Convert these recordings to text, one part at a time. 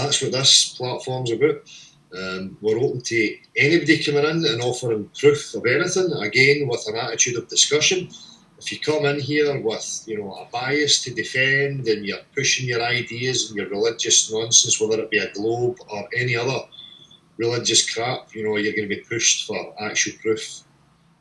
that's what this platform's about. We're open to anybody coming in and offering proof of anything, again with an attitude of discussion. If you come in here with, a bias to defend and you're pushing your ideas and your religious nonsense, whether it be a globe or any other religious crap, you're going to be pushed for actual proof.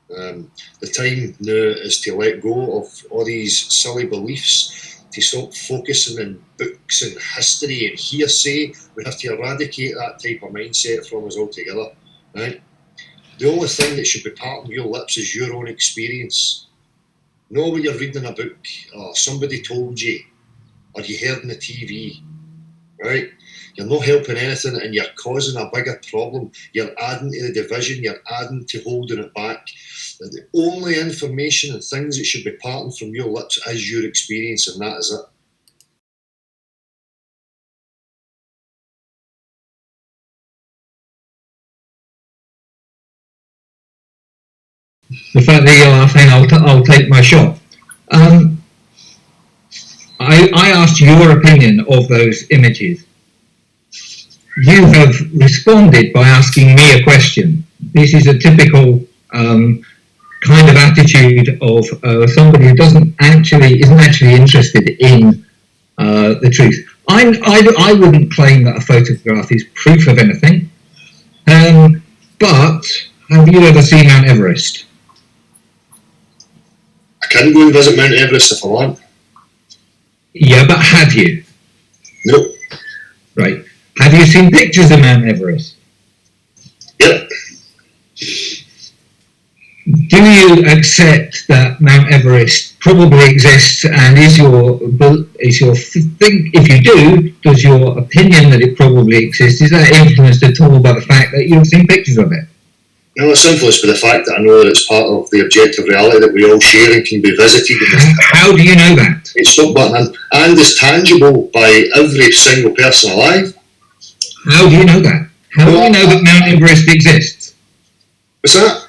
The time now is to let go of all these silly beliefs, to stop focusing on books and history and hearsay. We have to eradicate that type of mindset from us altogether. Right? The only thing that should be part of your lips is your own experience. Not what you're reading in a book, or somebody told you, or you heard on the TV. Right? You're not helping anything and you're causing a bigger problem. You're adding to the division, you're adding to holding it back. The only information and things that should be parting from your lips is your experience, and that is it. The fact that you're laughing, I'll take my shot. I asked your opinion of those images. You have responded by asking me a question. This is a typical kind of attitude of somebody who isn't actually interested in the truth. I wouldn't claim that a photograph is proof of anything, but have you ever seen Mount Everest? I can go and visit Mount Everest if I want. Yeah, but have you? No. Right. Have you seen pictures of Mount Everest? Yep. Do you accept that Mount Everest probably exists, and is your thing? If you do, does your opinion that it probably exists, is that influenced at all by the fact that you've seen pictures of it? No, it's influenced by the fact that I know that it's part of the objective reality that we all share and can be visited. How do you know that? It's not button and is tangible by every single person alive. How do you know that? How do you know that Mount Everest exists? What's that?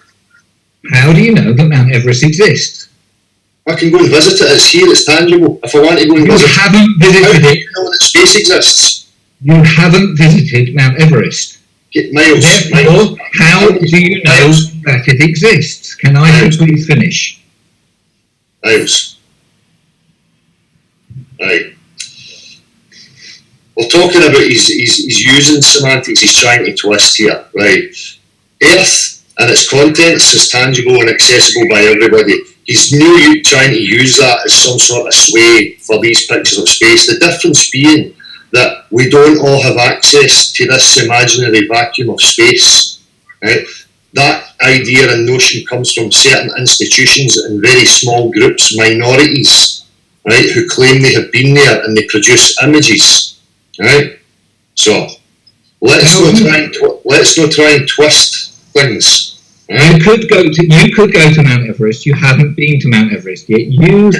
How do you know that Mount Everest exists? I can go and visit it. It's here. It's tangible. If I want to go and visit it. You haven't visited it. How do you know that space exists? You haven't visited Mount Everest. Miles. Therefore, how do you know that it exists? Can I please finish? Miles. Right. We're talking about he's using semantics, he's trying to twist here, right? Earth and its contents is tangible and accessible by everybody. He's new trying to use that as some sort of sway for these pictures of space. The difference being that we don't all have access to this imaginary vacuum of space. Right? That idea and notion comes from certain institutions and very small groups, minorities, right, who claim they have been there and they produce images. Right? So let's not try and twist things. Right? You could go to Mount Everest. You haven't been to Mount Everest yet. You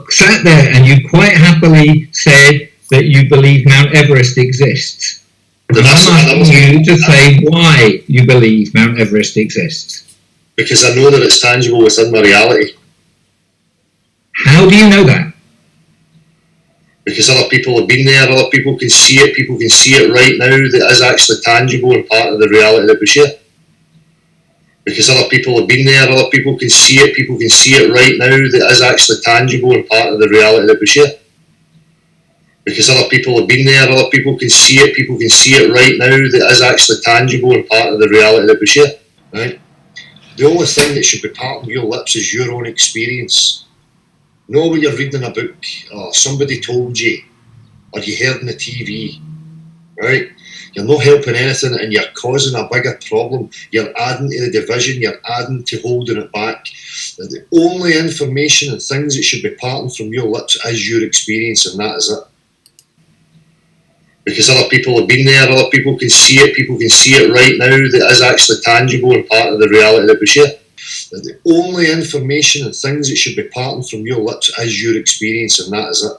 sat there and you quite happily said that you believe Mount Everest exists. I'm asking you to say why you believe Mount Everest exists. Because I know that it's tangible within my reality. How do you know that? Because other people have been there, other people can see it right now, that is actually tangible and part of the reality that we share. Because other people have been there, other people can see it right now, that is actually tangible and part of the reality that we share. Because other people have been there, other people can see it right now, that is actually tangible and part of the reality that we share. Right? The only thing that should be part of your lips is your own experience. Not what you're reading in a book, or somebody told you, or you heard on the TV. Right? You're not helping anything and you're causing a bigger problem. You're adding to the division, you're adding to holding it back. The only information and things that should be parting from your lips is your experience, and that is it. Because other people have been there, other people can see it right now, that is actually tangible and part of the reality that we share. The only information and things that should be parting from your lips is your experience, and that is it.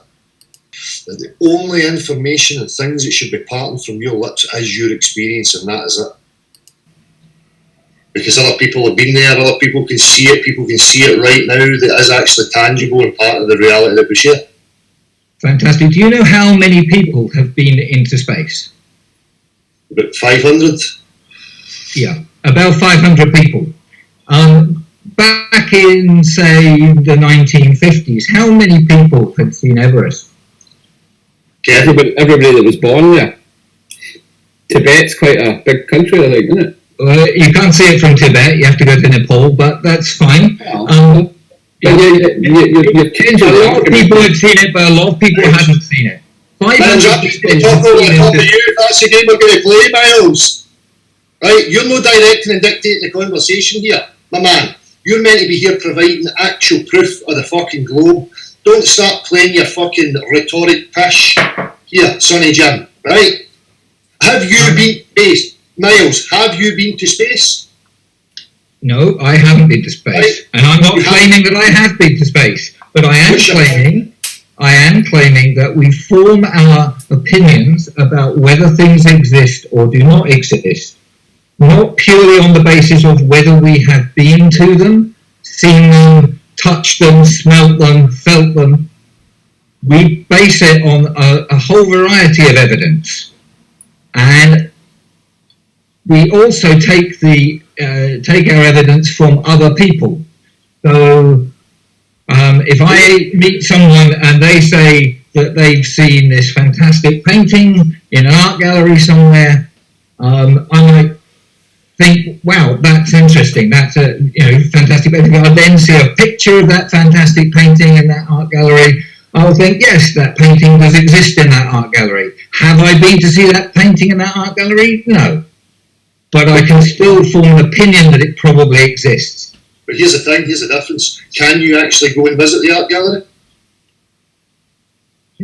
The only information and things that should be parting from your lips is your experience, and that is it. Because other people have been there, other people can see it right now, that is actually tangible and part of the reality that we share. Fantastic. Do you know how many people have been into space? About 500. Yeah, about 500 people. Back in, say, the 1950s, how many people had seen Everest? Okay. Everybody that was born there. Tibet's quite a big country, I think, isn't it? You can't see it from Tibet, you have to go to Nepal, but that's fine. You're changing a the lot of people have seen it, but a lot of people haven't seen it. 500 people have seen it. That's the game we're going to play, Miles. Right? You're not directing and dictating the conversation here, my man. You're meant to be here providing actual proof of the fucking globe. Don't start playing your fucking rhetoric pish here, Sonny Jim, right? Have you been to space? Miles, have you been to space? No, I haven't been to space. Right. And I'm not claiming that I have been to space. But I am claiming that we form our opinions about whether things exist or do not exist, not purely on the basis of whether we have been to them, seen them, touched them, smelt them, felt them. We base it on a whole variety of evidence. And we also take our evidence from other people. So if I meet someone and they say that they've seen this fantastic painting in an art gallery somewhere, I might think, wow, that's interesting. That's a fantastic painting. I'll then see a picture of that fantastic painting in that art gallery. I'll think, yes, that painting does exist in that art gallery. Have I been to see that painting in that art gallery? No. But I can still form an opinion that it probably exists. But here's the thing, here's the difference. Can you actually go and visit the art gallery?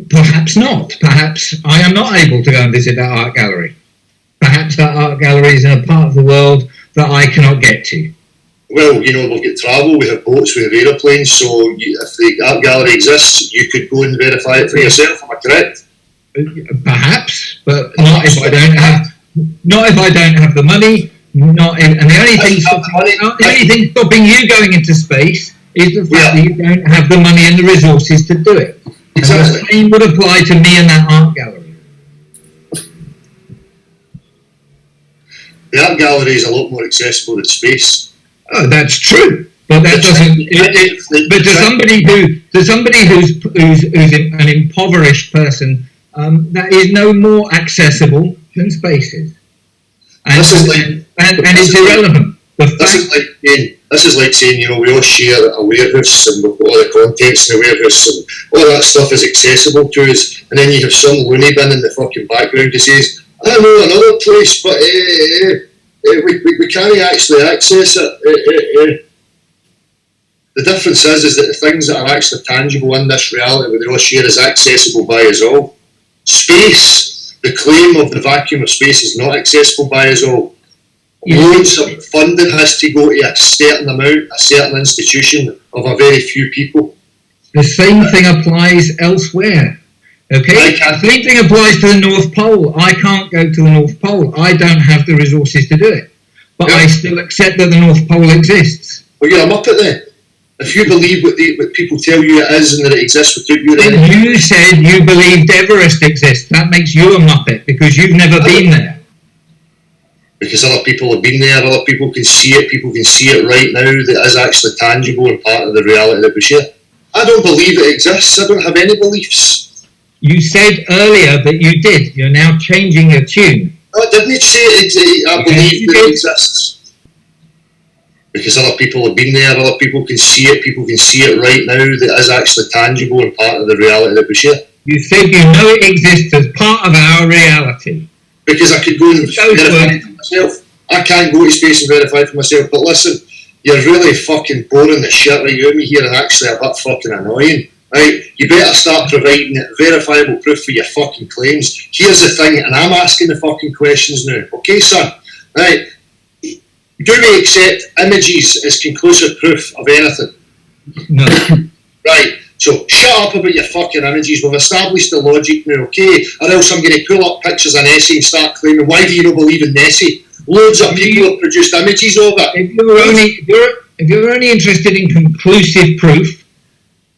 Perhaps not. Perhaps I am not able to go and visit that art gallery. Perhaps that art gallery is in a part of the world that I cannot get to. Well, we've got travel, we have boats, we have aeroplanes, so if the art gallery exists, you could go and verify it for yourself, am I correct? Perhaps, but not if I don't have the money. And the only thing stopping you going into space is the fact that you don't have the money and the resources to do it. Exactly. And the same would apply to me and that art gallery. The art gallery is a lot more accessible than space. Oh, that's true. But that doesn't. But to somebody who's an impoverished person, that is no more accessible than space is. And it's irrelevant. This is like saying, we all share a warehouse and we've got all the contents in the warehouse and all that stuff is accessible to us, and then you have some loony bin in the fucking background who says, I know another place, but we can't actually access it. The difference is that the things that are actually tangible in this reality we all share is accessible by us all. Space, the claim of the vacuum of space is not accessible by us all. Loads of funding has to go to a certain amount, a certain institution of a very few people. The same thing applies elsewhere. Okay? The same thing applies to the North Pole. I can't go to the North Pole. I don't have the resources to do it. But I still accept that the North Pole exists. Well, you're a muppet then. If you believe what people tell you it is and that it exists without you... Then you said you believed Everest exists. That makes you a muppet because you've never been there. Because other people have been there, other people can see it right now that is actually tangible and part of the reality that we share. I don't believe it exists. I don't have any beliefs. You said earlier that you did. You're now changing your tune. No, I didn't say I believe that it exists. Because other people have been there, other people can see it right now that is actually tangible and part of the reality that we share. You said you know it exists as part of our reality. Because I could go and verify it for myself. I can't go to space and verify it for myself, but listen, you're really fucking boring the shit right out of me here and actually a bit fucking annoying. Right, you better start providing verifiable proof for your fucking claims. Here's the thing, and I'm asking the fucking questions now. Okay, son? Right, do we accept images as conclusive proof of anything? No. Right, so shut up about your fucking images. We've established the logic now, okay? Or else I'm going to pull up pictures of Nessie and start claiming, why do you not believe in Nessie? Loads of people have produced images of it. If you're only interested in conclusive proof,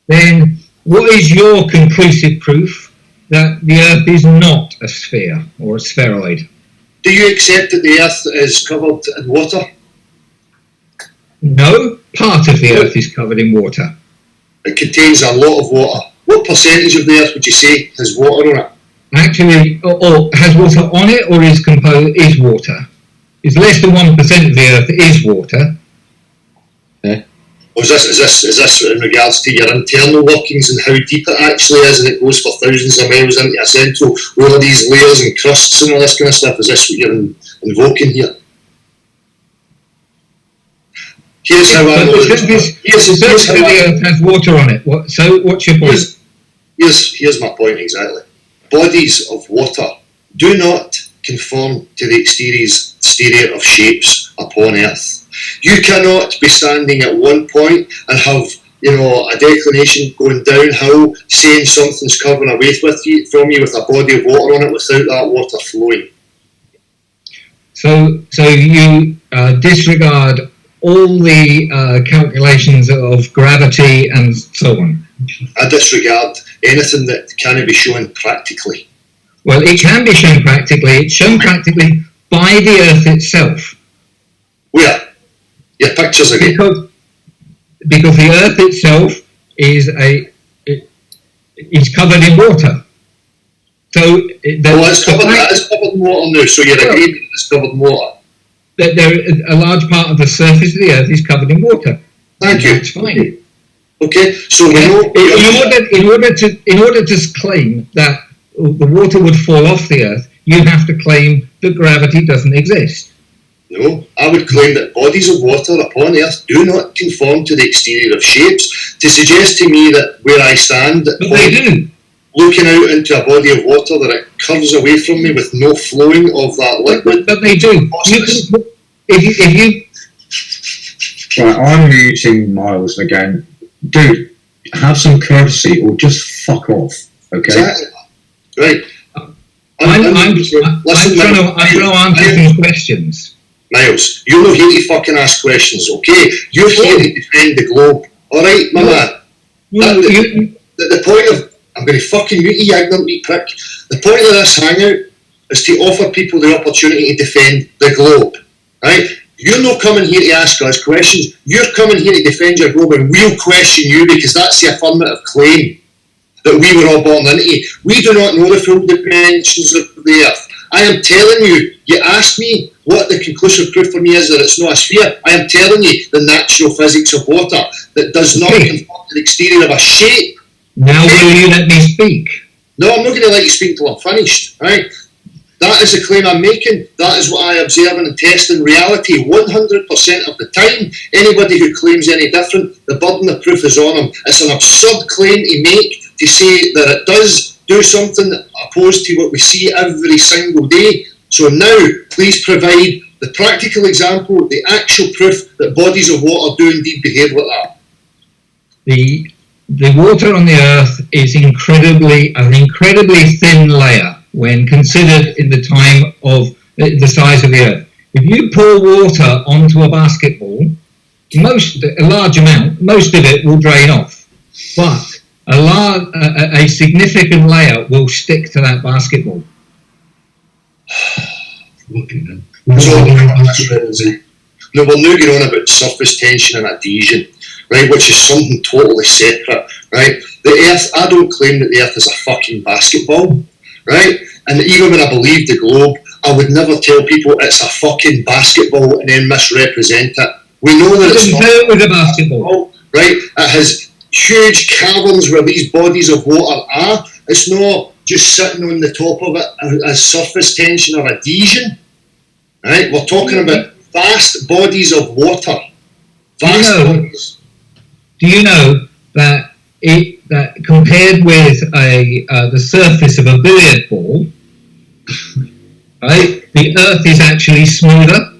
then what is your conclusive proof that the Earth is not a sphere or a spheroid? Do you accept that the Earth is covered in water? No, part of the Earth is covered in water. It contains a lot of water. What percentage of the Earth would you say has water on it? Actually, or has water on it, or is water? It's less than 1% of the Earth is water. Or is this in regards to your internal workings and how deep it actually is, and it goes for thousands of miles into a central, all of these layers and crusts and all this kind of stuff? Is this what you're invoking here? Here's how I know the surface of the Earth has water on it. So what's your point? Here's my point exactly. Bodies of water do not conform to the exterior of shapes upon Earth. You cannot be standing at one point and have, a declination going downhill, saying something's coming away from you with a body of water on it without that water flowing. So you disregard all the calculations of gravity and so on? I disregard anything that can be shown practically. Well, it can be shown practically. It's shown practically by the Earth itself. Where? Your pictures again. Because the Earth itself is covered in water. So that is covered in water now. So you're agreeing that it's covered in water. A large part of the surface of the Earth is covered in water. Thank you. That's fine. Okay. So in order to claim that the water would fall off the Earth, you have to claim that gravity doesn't exist. No, I would claim that bodies of water upon Earth do not conform to the exterior of shapes. To suggest to me that where I stand, but they do. Looking out into a body of water, that it curves away from me with no flowing of that liquid. But they do. If you Right, I'm muting Miles again. Dude, have some courtesy or just fuck off, okay? Exactly. Right. I'm trying to answer some questions. Miles, you're not here to fucking ask questions, okay? You're here to defend the globe. Alright, my man? The point of... I'm going to fucking mute you ignorant wee prick. The point of this hangout is to offer people the opportunity to defend the globe. Right? You're not coming here to ask us questions. You're coming here to defend your globe, and we'll question you because that's the affirmative claim that we were all born into. We do not know the full dimensions of the Earth. I am telling you, you asked me what the conclusive proof for me is that it's not a sphere. I am telling you the natural physics of water that does not conform to the exterior of a shape. Now will you let me speak? No, I'm not going to let you speak until I'm finished. Right? That is the claim I'm making. That is what I observe and test in reality 100% of the time. Anybody who claims any different, the burden of proof is on them. It's an absurd claim to make, to say that it does do something opposed to what we see every single day. So now, please provide the practical example, the actual proof that bodies of water do indeed behave like that. The water on the Earth is an incredibly thin layer when considered in the time of the size of the Earth. If you pour water onto a basketball, a large amount, most of it will drain off, but a significant layer will stick to that basketball. No, we're now going on about surface tension and adhesion, right, which is something totally separate, right? The Earth, I don't claim that the Earth is a fucking basketball, right? And even when I believe the globe, I would never tell people it's a fucking basketball and then misrepresent it. We know that it's not a basketball, right? It has huge caverns where these bodies of water are. It's not just sitting on the top of it as surface tension or adhesion, right? We're talking about vast bodies of water. Bodies. Do you know that that compared with the surface of a billiard ball, right, the Earth is actually smoother?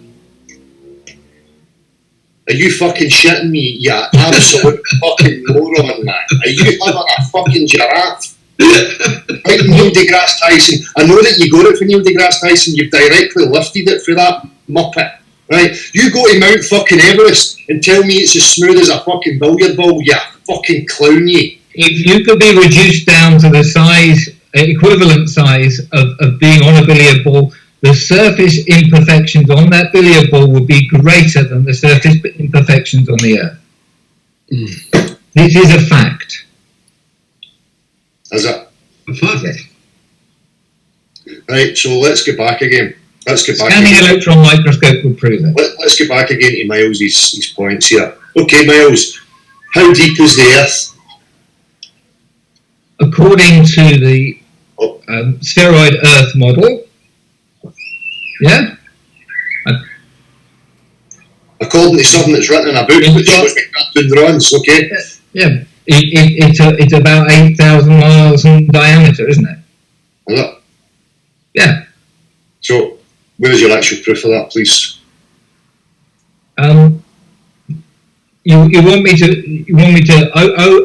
Are you fucking shitting me, you absolute fucking moron, man? Are you having a fucking giraffe? Like Neil deGrasse Tyson. I know that you got it for Neil deGrasse Tyson. You've directly lifted it for that muppet, right? You go to Mount fucking Everest and tell me it's as smooth as a fucking billiard ball, you fucking clown, you. If you could be reduced down to the size, equivalent size of being on a billiard ball, the surface imperfections on that billiard ball would be greater than the surface imperfections on the Earth. This is a fact. Is it? A fact. Yes. Right, so let's get back again. Scanning electron microscope would prove it. Let's get back again to Miles' his points here. Okay, Miles, how deep is the Earth? According to the spheroid Earth model, yeah? According to something that's written in a book, which shows me cartoon drawings, okay? Yeah, it's about 8,000 miles in diameter, isn't it? Is it? Yeah. So, where is your actual proof of that, please? You want me to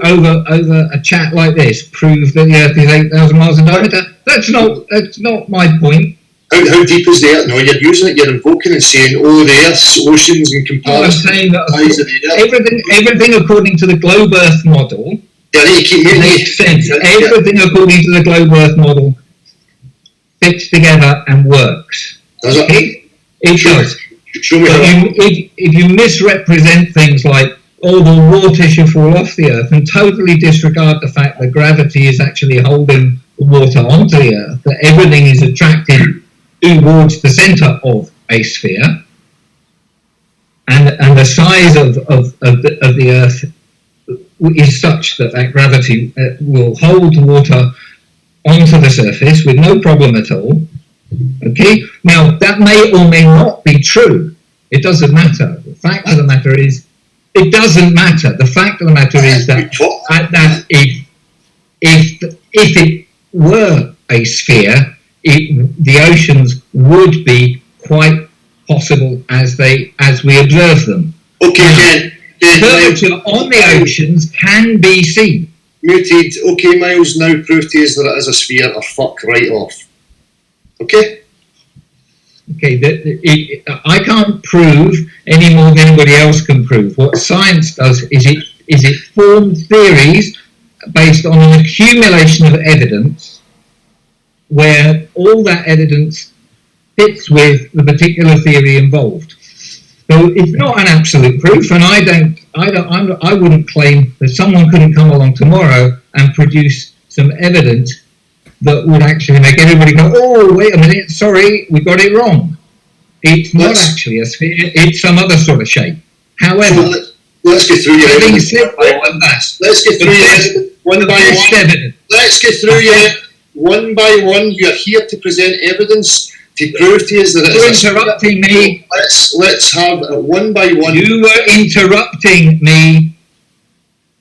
over a chat like this prove that the Earth is 8,000 miles in diameter? That's not my point. How deep is the Earth? No, you're using it. You're invoking and saying, "Oh, the Earth's oceans in comparison." I'm saying that to the size of the Earth. everything according to the globe Earth model makes sense. Everything according to the globe Earth model fits together and works. Does it? It does. Show me If you misrepresent things like, oh, the water should fall off the Earth, and totally disregard the fact that gravity is actually holding the water onto the Earth, that everything is attracted towards the centre of a sphere, and the size of the Earth is such that gravity will hold the water onto the surface with no problem at all. Okay, now that may or may not be true. It doesn't matter. The fact of the matter is, it doesn't matter. The fact of the matter is that if it were a sphere, the oceans would be quite possible as we observe them. Okay, Curvature on the oceans can be seen. Muted. Okay, Miles, now prove to us that it is a sphere, or fuck right off. Okay? Okay, I can't prove any more than anybody else can prove. What science does is it forms theories based on an accumulation of evidence where all that evidence fits with the particular theory involved. So it's not an absolute proof, and I wouldn't claim that someone couldn't come along tomorrow and produce some evidence that would actually make everybody go, oh, wait a minute, sorry, we got it wrong. It's not actually a sphere, it's some other sort of shape. However, let's get through your evidence. Let's get through your evidence one by one. Let's get through your one by one. You're here to present evidence to prove to us that it's interrupting me. Let's have it one by one. You were interrupting me.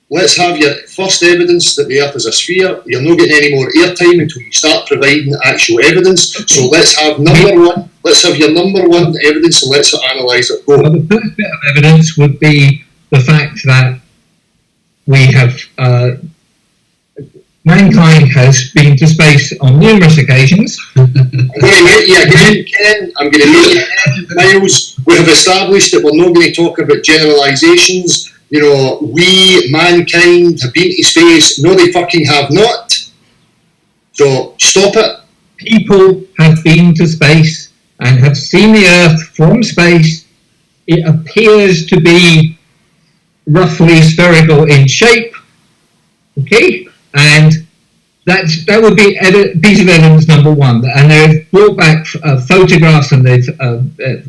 Let's have your first evidence that the Earth is a sphere. You're not getting any more airtime until you start providing actual evidence. So let's have number one. Let's have your number one evidence and let's analyse it. Go. Well, the first bit of evidence would be the fact that we have mankind has been to space on numerous occasions. I'm going to meet you again, Ken. I'm going to meet you again, Miles. We have established that we're not going to talk about generalisations. You know, we, mankind, have been to space. No, they fucking have not. So, stop it. People have been to space and have seen the Earth from space. It appears to be roughly spherical in shape. Okay? And that would be piece of evidence number one. And they've brought back photographs and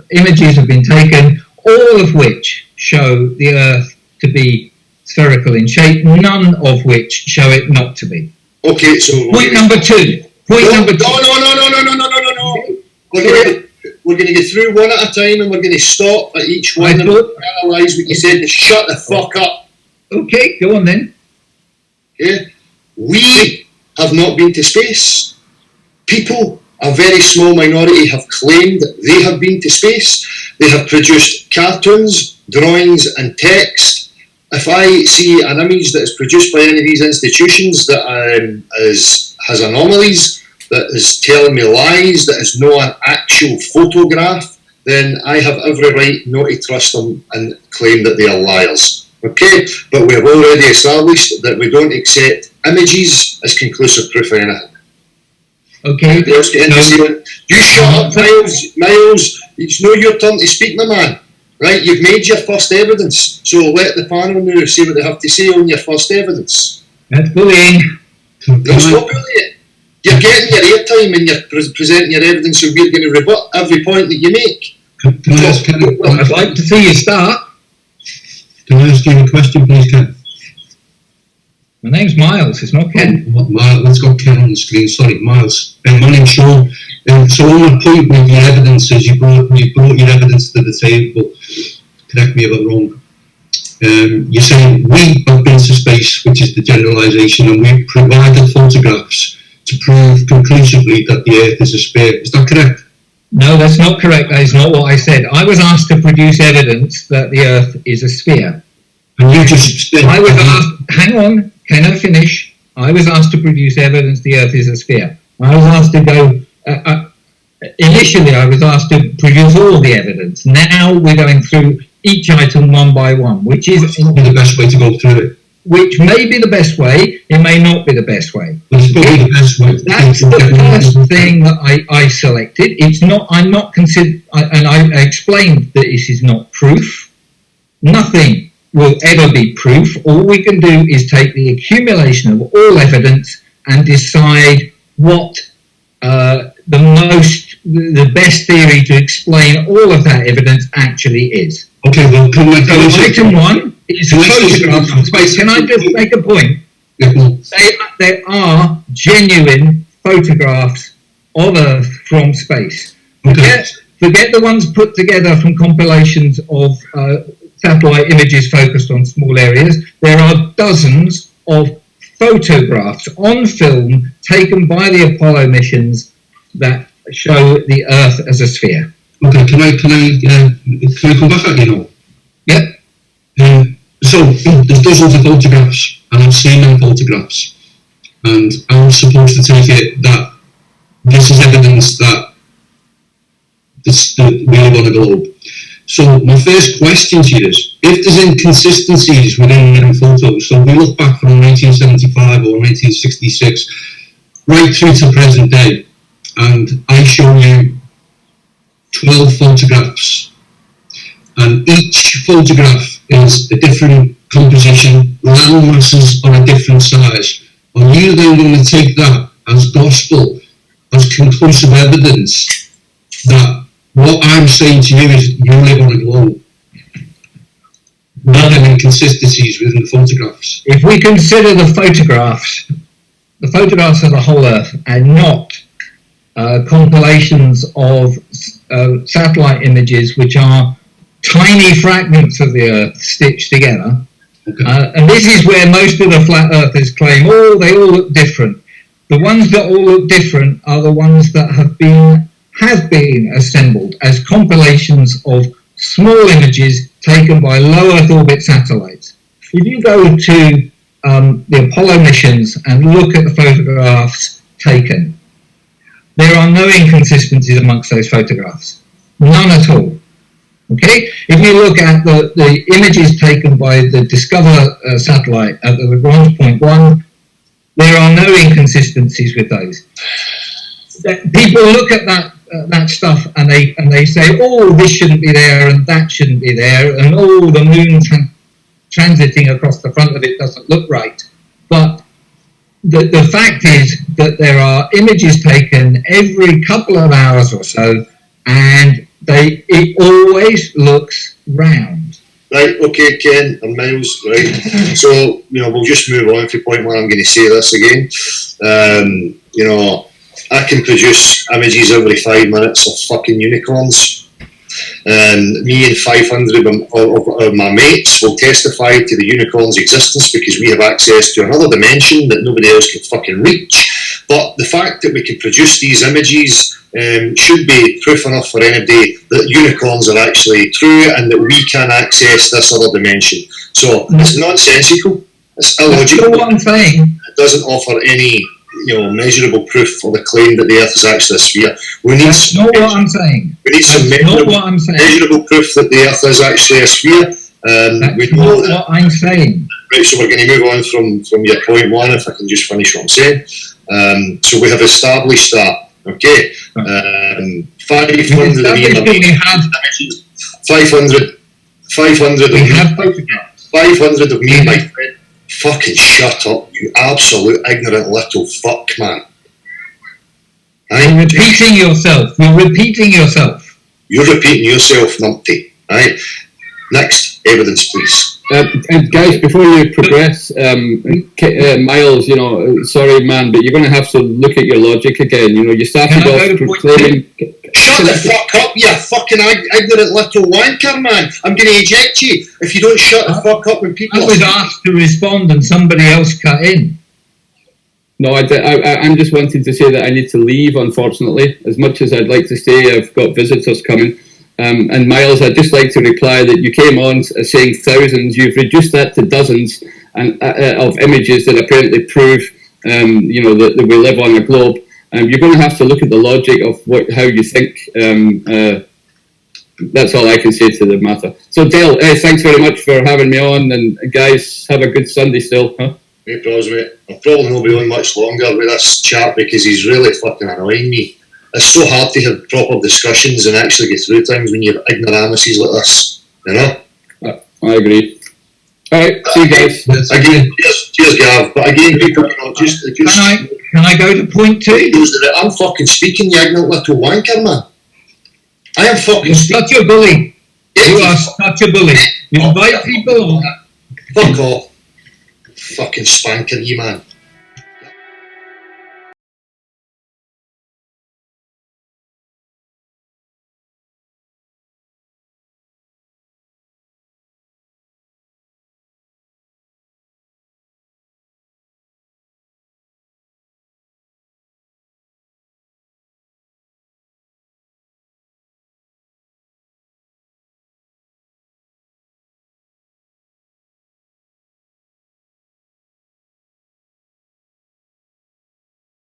images have been taken, all of which show the Earth to be spherical in shape, none of which show it not to be. Okay, so point number two. No. We're going to get through one at a time, and we're going to stop at each one and analyse what you said and shut the fuck up. Okay, go on then. Okay, we have not been to space. People, a very small minority, have claimed they have been to space. They have produced cartoons, drawings, and text. If I see an image that is produced by any of these institutions that has anomalies, that is telling me lies, that is not an actual photograph, then I have every right not to trust them and claim that they are liars. Okay? But we have already established that we don't accept images as conclusive proof of anything. Okay. Miles, get into saying, you shut up, Miles. Miles, it's no your turn to speak, my man. Right, you've made your first evidence, so let the panel now say what they have to say on your first evidence. That's bullying. No, stop bullying. You're getting your airtime and you're presenting your evidence, and we're going to rebut every point that you make. Can I ask Ken? I'd like to see you start. Can I ask you a question, please, Ken? My name's Miles, it's not Ken. Miles, let's go Ken on the screen. Sorry, Miles. My name's Sean. So on my point with your evidence is you brought your evidence to the table. Correct me if I'm wrong. You're saying we have been to space, which is the generalisation, and we provided photographs to prove conclusively that the Earth is a sphere. Is that correct? No, that's not correct. That is not what I said. I was asked to produce evidence that the Earth is a sphere. And you just said... I was asked... Hang on, can I finish? I was asked to produce evidence the Earth is a sphere. I was asked to go... initially, I was asked to produce all the evidence. Now we're going through each item one by one, which is the best way to go through it. Which may be the best way, it may not be the best way. It's probably the best way. That's the first thing that I selected. It's not. I'm not considered, and I explained that this is not proof. Nothing will ever be proof. All we can do is take the accumulation of all evidence and decide what the best theory to explain all of that evidence actually is. Okay, well, item one is photographs from space. Can I just make a point? There are genuine photographs of Earth from space. Forget the ones put together from compilations of satellite images focused on small areas. There are dozens of photographs on film taken by the Apollo missions that show the Earth as a sphere. Okay, can I come back at you now? Yep. So there's dozens of photographs, and I've seen them photographs, and I'm supposed to take it that this is evidence that we live on a globe. So my first question to you is, if there's inconsistencies within them photos, so we look back from 1975 or 1966 right through to present day, and I show you 12 photographs, and each photograph is a different composition, land masses on a different size. Are you then going to take that as gospel, as conclusive evidence that what I'm saying to you is you live on a globe? Not any inconsistencies within the photographs. If we consider the photographs of the whole Earth and not compilations of satellite images which are tiny fragments of the Earth stitched together, and this is where most of the flat earthers claim, they all look different. The ones that all look different are the ones that have been assembled as compilations of small images taken by low Earth orbit satellites. If you go to the Apollo missions and look at the photographs taken, there are no inconsistencies amongst those photographs. None at all. Okay? If you look at the images taken by the Discover satellite at the Lagrange point 1, there are no inconsistencies with those. People look at that stuff and they say, this shouldn't be there and that shouldn't be there, and the moon transiting across the front of it doesn't look right. But the fact is that there are images taken every couple of hours or so, and it always looks round. Right, okay, Ken and Miles, right. So, we'll just move on to the point where I'm going to say this again. I can produce images every 5 minutes of fucking unicorns. And me and 500 of my mates will testify to the unicorn's existence because we have access to another dimension that nobody else can fucking reach. But the fact that we can produce these images should be proof enough for anybody that unicorns are actually true and that we can access this other dimension. So it's nonsensical, it's illogical. That's what I'm saying. It doesn't offer any measurable proof for the claim that the Earth is actually a sphere. That's not what I'm saying. We need some measurable proof that the Earth is actually a sphere. That's not what I'm saying. Right, so we're going to move on from your point one, if I can just finish what I'm saying. So we have established that. Okay. 500 of me, 500 of me, my friend. Fucking shut up, you absolute ignorant little fuck, man. You're repeating yourself. You're repeating yourself. You're repeating yourself, numpty. Right? Next, evidence, please. And guys, before you progress, Miles, sorry, man, but you're going to have to look at your logic again. You started off proclaiming... Shut the fuck up, you fucking ignorant little wanker, man. I'm going to eject you if you don't shut the fuck up when people... I was asked to respond and somebody else cut in. No, I'm just wanting to say that I need to leave, unfortunately. As much as I'd like to stay, I've got visitors coming. And Miles, I'd just like to reply that you came on saying thousands. You've reduced that to dozens of images that apparently prove, that we live on a globe. You're going to have to look at the logic of how you think. That's all I can say to the matter. So, Dale, thanks very much for having me on. And guys, have a good Sunday still. Huh? No problems, mate. I'll probably not be on much longer with this chat because he's really fucking annoying me. It's so hard to have proper discussions and actually get through things when you have ignoramuses like this, I agree. Alright, see you guys. Again, cheers Gav, but again, people, just... Can I go to point 2? I'm fucking speaking, you ignorant little wanker, man. I am fucking speaking. Such a bully. You are such a bully. You invite people on. Fuck off. Fucking spanker, you man.